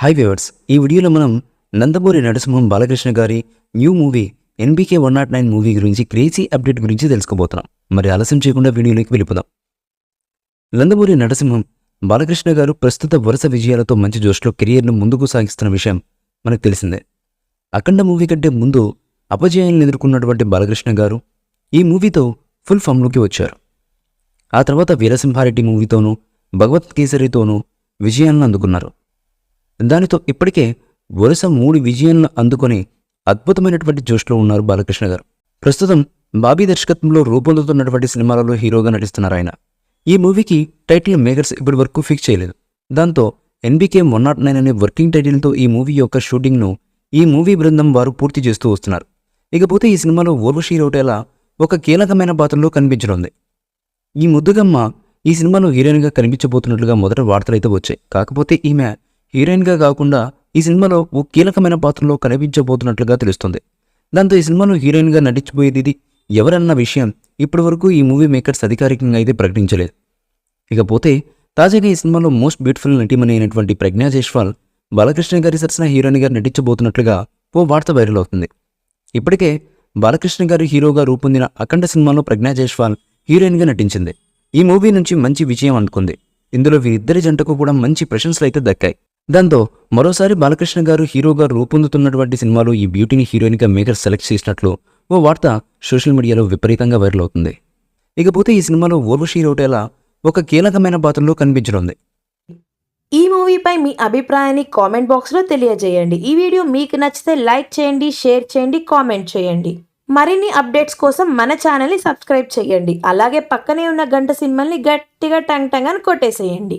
Hi viewers, ఈ వీడియోలో మనం నందమూరి నరసింహం బాలకృష్ణ గారి న్యూ మూవీ ఎన్బీకే 109 మూవీ గురించి క్రేజీ అప్డేట్ గురించి తెలుసుకోబోతున్నాం. మరి ఆలస్యం చేయకుండా వీడియోలోకి వెళ్ళిపోదాం. నందమూరి నరసింహం బాలకృష్ణ గారు ప్రస్తుత వరుస విజయాలతో మంచి జోష్లో కెరియర్ను ముందుకు సాగిస్తున్న విషయం మనకు తెలిసిందే. అఖండ మూవీ కంటే ముందు అపజయాలను ఎదుర్కొన్నటువంటి బాలకృష్ణ గారు ఈ మూవీతో ఫుల్ ఫామ్లోకి వచ్చారు. ఆ తర్వాత వీరసింహారెడ్డి మూవీతోనూ భగవత్ కేసరితోనూ విజయాలను అందుకున్నారు. దానితో ఇప్పటికే వరుస 3 విజయాలను అందుకొని అద్భుతమైనటువంటి జోష్లో ఉన్నారు బాలకృష్ణ గారు. ప్రస్తుతం బాబీ దర్శకత్వంలో రూపొందుతున్నటువంటి సినిమాలలో హీరోగా నటిస్తున్నారు ఆయన. ఈ మూవీకి టైటిల్ మేకర్స్ ఇప్పటి వరకు ఫిక్స్ చేయలేదు. దాంతో ఎన్బీకే 109 అనే వర్కింగ్ టైటిల్తో ఈ మూవీ యొక్క షూటింగ్ను ఈ మూవీ బృందం వారు పూర్తి చేస్తూ వస్తున్నారు. ఇకపోతే ఈ సినిమాలో ఊర్వశి రౌటేలా ఒక కీలకమైన పాత్రలో కనిపించనుంది. ఈ ముద్దుగమ్మ ఈ సినిమాలో హీరోయిన్గా కనిపించబోతున్నట్లుగా మొదట వార్తలైతే వచ్చాయి. కాకపోతే ఈమె హీరోయిన్గా కాకుండా ఈ సినిమాలో ఓ కీలకమైన పాత్రలో కనిపించబోతున్నట్లుగా తెలుస్తుంది. దాంతో ఈ సినిమాలో హీరోయిన్గా నటించబోయేది ఎవరన్న విషయం ఇప్పటివరకు ఈ మూవీ మేకర్స్ అధికారికంగా అయితే ప్రకటించలేదు. ఇకపోతే తాజాగా ఈ సినిమాలో మోస్ట్ బ్యూటిఫుల్ నటీమణి అయినటువంటి ప్రజ్ఞా జైస్వాల్ బాలకృష్ణ గారి సరసన హీరోయిన్గా నటించబోతున్నట్లుగా ఓ వార్త వైరల్ అవుతుంది. ఇప్పటికే బాలకృష్ణ గారి హీరోగా రూపొందిన అఖండ సినిమాలో ప్రజ్ఞా జైస్వాల్ హీరోయిన్గా నటించింది. ఈ మూవీ నుంచి మంచి విజయం అందుకుంది. ఇందులో వీరిద్దరి జంటకు కూడా మంచి ప్రశంసలు అయితే దక్కాయి. దాంతో మరోసారి బాలకృష్ణ గారు హీరోగా రూపొందుతున్నటువంటి సినిమాలో ఈ బ్యూటీని హీరోయిన్గా మేకర్ సెలెక్ట్ చేసినట్లు ఓ వార్త సోషల్ మీడియాలో విపరీతంగా వైరల్ అవుతుంది. ఇకపోతే ఈ సినిమాలో ఊర్వశి రౌటేలా ఒక కీలకమైన పాత్రలో కనిపించనుంది. ఈ మూవీపై మీ అభిప్రాయాన్ని కామెంట్ బాక్స్లో తెలియజేయండి. ఈ వీడియో మీకు నచ్చితే లైక్ చేయండి, షేర్ చేయండి, కామెంట్ చేయండి. మరిన్ని అప్డేట్స్ కోసం మన ఛానల్ని సబ్స్క్రైబ్ చేయండి. అలాగే పక్కనే ఉన్న గంట సింబల్ని గట్టిగా టంగ్ టంగ్ అని కొట్టేసేయండి.